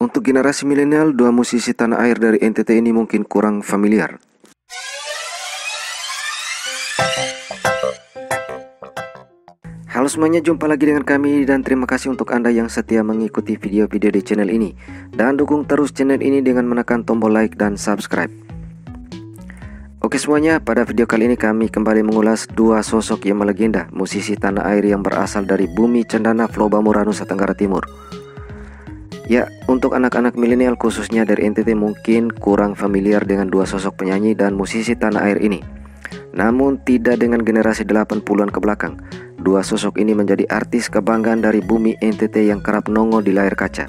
Untuk generasi milenial, dua musisi tanah air dari NTT ini mungkin kurang familiar. Halo semuanya, jumpa lagi dengan kami dan terima kasih untuk Anda yang setia mengikuti video-video di channel ini. Dan dukung terus channel ini dengan menekan tombol like dan subscribe. Oke semuanya, pada video kali ini kami kembali mengulas dua sosok yang melegenda, musisi tanah air yang berasal dari bumi cendana Flow Bamura, Nusa Tenggara Timur. Ya, untuk anak-anak milenial khususnya dari NTT mungkin kurang familiar dengan dua sosok penyanyi dan musisi tanah air ini. Namun tidak dengan generasi 80-an ke belakang. Dua sosok ini menjadi artis kebanggaan dari bumi NTT yang kerap nongol di layar kaca.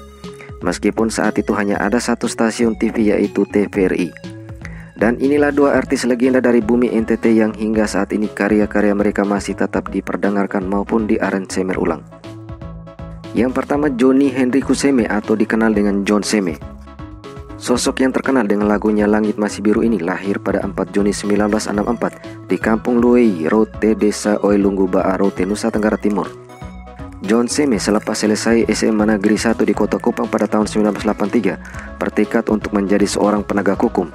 Meskipun saat itu hanya ada satu stasiun TV yaitu TVRI. Dan inilah dua artis legenda dari bumi NTT yang hingga saat ini karya-karya mereka masih tetap diperdengarkan maupun diaransemen ulang. Yang pertama, Johnny Hendrikus Seme atau dikenal dengan John Seme. Sosok yang terkenal dengan lagunya Langit Masih Biru ini lahir pada 4 Juni 1964 di Kampung Luei, Rote, Desa Oelunggu Ba'a, Rote, Nusa Tenggara Timur. John Seme selepas selesai SMA Negeri 1 di Kota Kupang pada tahun 1983 bertekad untuk menjadi seorang penegak hukum.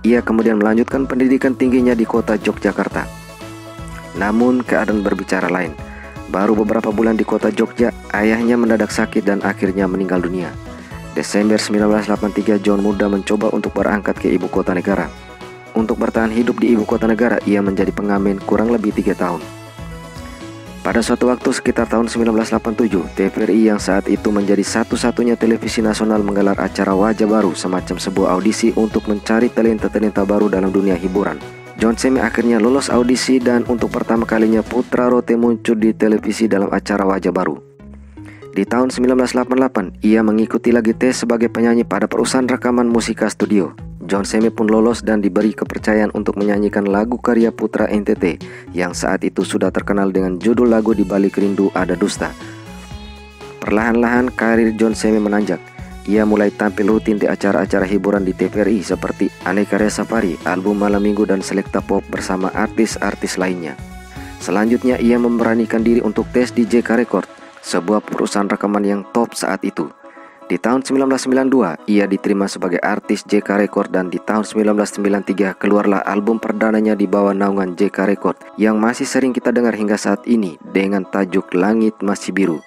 Ia kemudian melanjutkan pendidikan tingginya di kota Yogyakarta. Namun keadaan berbicara lain. Baru beberapa bulan di kota Jogja, ayahnya mendadak sakit dan akhirnya meninggal dunia. Desember 1983, John muda mencoba untuk berangkat ke ibu kota negara. Untuk bertahan hidup di ibu kota negara, ia menjadi pengamen kurang lebih 3 tahun. Pada suatu waktu sekitar tahun 1987, TVRI yang saat itu menjadi satu-satunya televisi nasional menggelar acara wajah baru, semacam sebuah audisi untuk mencari talenta-talenta baru dalam dunia hiburan. John Seme akhirnya lolos audisi dan untuk pertama kalinya putra Rote muncul di televisi dalam acara wajah baru. Di tahun 1988, ia mengikuti lagi tes sebagai penyanyi pada perusahaan rekaman musika studio. John Seme pun lolos dan diberi kepercayaan untuk menyanyikan lagu karya putra NTT yang saat itu sudah terkenal dengan judul lagu Di Balik Rindu Ada Dusta. Perlahan-lahan karir John Seme menanjak. Ia mulai tampil rutin di acara-acara hiburan di TVRI seperti Aneka Karya Safari, Album Malam Minggu, dan Selekta Pop bersama artis-artis lainnya. Selanjutnya ia memberanikan diri untuk tes di JK Record, sebuah perusahaan rekaman yang top saat itu. Di tahun 1992 ia diterima sebagai artis JK Record dan di tahun 1993 keluarlah album perdananya di bawah naungan JK Record yang masih sering kita dengar hingga saat ini dengan tajuk Langit Masih Biru.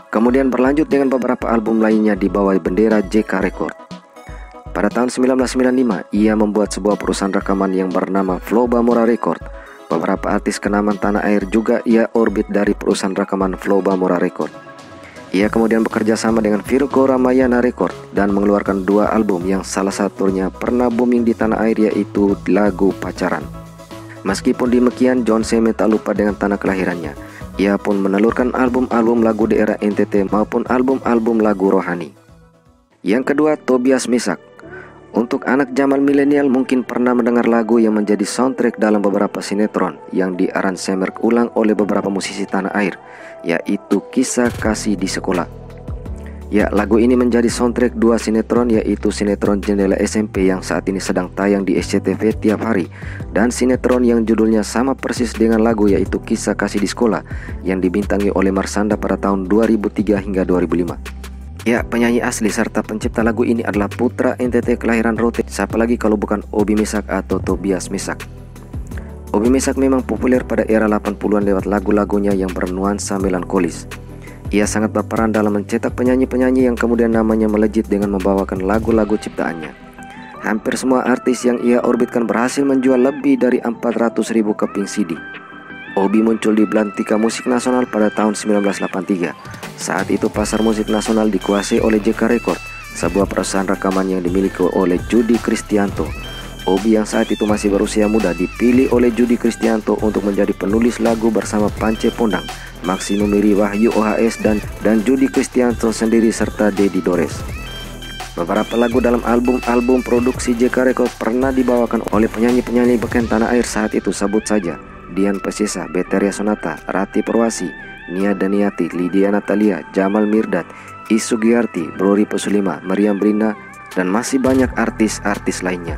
Kemudian berlanjut dengan beberapa album lainnya di bawah bendera JK Record. Pada tahun 1995 ia membuat sebuah perusahaan rekaman yang bernama Flow Bamura Record. Beberapa artis kenamaan tanah air juga ia orbit dari perusahaan rekaman Flow Bamura Record. Ia kemudian bekerja sama dengan Virgo Ramayana Record dan mengeluarkan 2 album yang salah satunya pernah booming di tanah air yaitu lagu Pacaran. Meskipun demikian, John Seme tak lupa dengan tanah kelahirannya. Ia pun menelurkan album-album lagu di era NTT maupun album-album lagu rohani. Yang kedua, Tobias Misak. Untuk anak zaman milenial mungkin pernah mendengar lagu yang menjadi soundtrack dalam beberapa sinetron yang diaransemen ulang oleh beberapa musisi tanah air, yaitu Kisah Kasih di Sekolah. Ya, lagu ini menjadi soundtrack 2 sinetron yaitu sinetron Jendela SMP yang saat ini sedang tayang di SCTV tiap hari dan sinetron yang judulnya sama persis dengan lagu yaitu Kisah Kasih di Sekolah yang dibintangi oleh Marsanda pada tahun 2003 hingga 2005. Ya, penyanyi asli serta pencipta lagu ini adalah putra NTT kelahiran Rote, siapa lagi kalau bukan Obi Misak atau Tobias Misak. Obi Misak memang populer pada era 80-an lewat lagu-lagunya yang bernuansa melankolis. Ia sangat berperan dalam mencetak penyanyi-penyanyi yang kemudian namanya melejit dengan membawakan lagu-lagu ciptaannya. Hampir semua artis yang ia orbitkan berhasil menjual lebih dari 400.000 keping CD. Obi muncul di Belantika Musik Nasional pada tahun 1983. Saat itu pasar musik nasional dikuasai oleh JK Record, sebuah perusahaan rekaman yang dimiliki oleh Judi Kristianto. Obi yang saat itu masih berusia muda dipilih oleh Judi Kristianto untuk menjadi penulis lagu bersama Pance Pondang, Maxi Numiri, Wahyu OHS dan Judi Kristianto sendiri serta Dedi Dores. Beberapa lagu dalam album-album produksi JK Record pernah dibawakan oleh penyanyi-penyanyi beken tanah air saat itu, sebut saja Dian Pesisa, Beteria Sonata, Rati Perwasi, Nia Daniati, Lydia Natalia, Jamal Mirdad, Isu Giarti, Brori Pesulima, Meriam Brina, dan masih banyak artis-artis lainnya.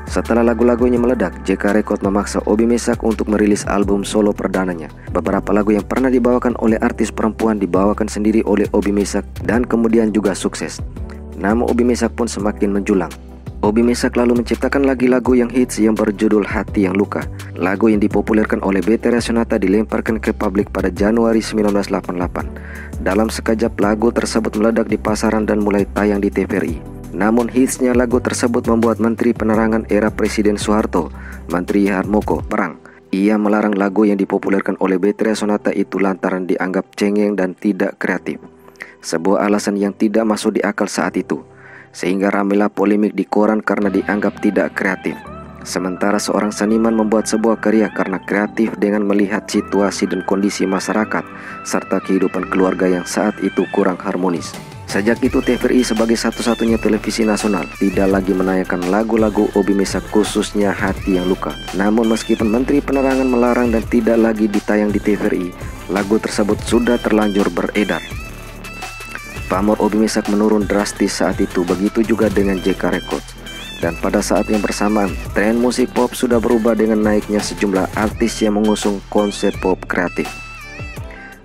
Setelah lagu-lagunya meledak, JK Record memaksa Obi Misak untuk merilis album solo perdananya. Beberapa lagu yang pernah dibawakan oleh artis perempuan dibawakan sendiri oleh Obi Misak dan kemudian juga sukses. nama Obi Mesak pun semakin menjulang. Obi Mesak lalu menciptakan lagi lagu yang hits yang berjudul Hati Yang Luka. Lagu yang dipopulerkan oleh Betharia Sonata dilemparkan ke publik pada Januari 1988. Dalam sekejap lagu tersebut meledak di pasaran dan mulai tayang di TVRI. Namun hitsnya lagu tersebut membuat Menteri Penerangan era Presiden Soeharto, Menteri Harmoko, perang. Ia melarang lagu yang dipopulerkan oleh Betharia Sonata itu lantaran dianggap cengeng dan tidak kreatif. Sebuah alasan yang tidak masuk di akal saat itu. Sehingga ramailah polemik di koran karena dianggap tidak kreatif. Sementara seorang seniman membuat sebuah karya karena kreatif dengan melihat situasi dan kondisi masyarakat serta kehidupan keluarga yang saat itu kurang harmonis. Sejak itu TVRI sebagai satu-satunya televisi nasional tidak lagi menayangkan lagu-lagu Obi Mesak khususnya Hati Yang Luka. Namun meskipun Menteri Penerangan melarang dan tidak lagi ditayang di TVRI, lagu tersebut sudah terlanjur beredar. Pamor Obi Mesak menurun drastis saat itu, begitu juga dengan JK Records. Dan pada saat yang bersamaan, tren musik pop sudah berubah dengan naiknya sejumlah artis yang mengusung konsep pop kreatif.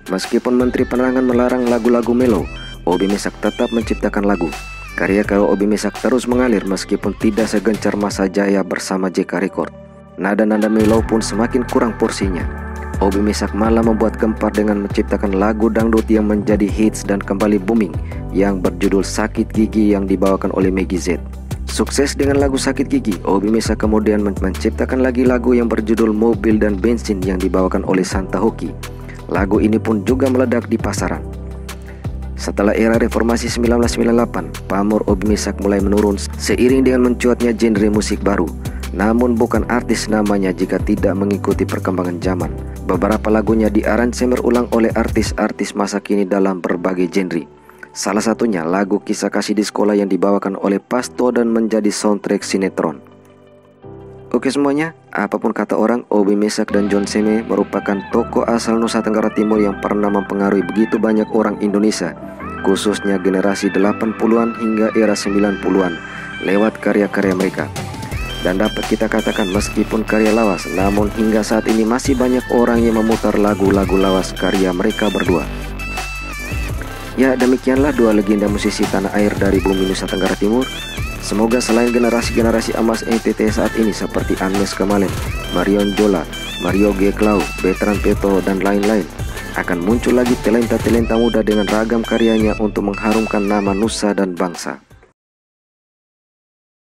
Meskipun Menteri Penerangan melarang lagu-lagu melo, Obi Mesak tetap menciptakan lagu. Karya-karya Obi Mesak terus mengalir meskipun tidak segencar masa jaya bersama JK Records. Nada-nada melo pun semakin kurang porsinya. Obi Mesak malah membuat gempar dengan menciptakan lagu dangdut yang menjadi hits dan kembali booming yang berjudul Sakit Gigi yang dibawakan oleh Meggy Z. Sukses dengan lagu Sakit Gigi, Obi Mesak kemudian menciptakan lagi lagu yang berjudul Mobil dan Bensin yang dibawakan oleh Santa Hoki. Lagu ini pun juga meledak di pasaran. Setelah era reformasi 1998, pamor Obi Mesak mulai menurun seiring dengan mencuatnya genre musik baru. Namun bukan artis namanya jika tidak mengikuti perkembangan zaman. Beberapa lagunya diaransemen ulang oleh artis-artis masa kini dalam berbagai genre. Salah satunya lagu Kisah Kasih di Sekolah yang dibawakan oleh Pasto dan menjadi soundtrack sinetron. Oke semuanya, apapun kata orang, Obi Mesak dan John Seme merupakan tokoh asal Nusa Tenggara Timur yang pernah mempengaruhi begitu banyak orang Indonesia, khususnya generasi 80-an hingga era 90-an lewat karya-karya mereka. Dan dapat kita katakan meskipun karya lawas, namun hingga saat ini masih banyak orang yang memutar lagu-lagu lawas karya mereka berdua. Ya, demikianlah dua legenda musisi tanah air dari bumi Nusa Tenggara Timur. Semoga selain generasi-generasi emas NTT saat ini seperti Agnes Kamalen, Marion Jola, Mario G. Klau, Betran Peto, dan lain-lain, akan muncul lagi talenta-talenta muda dengan ragam karyanya untuk mengharumkan nama Nusa dan bangsa.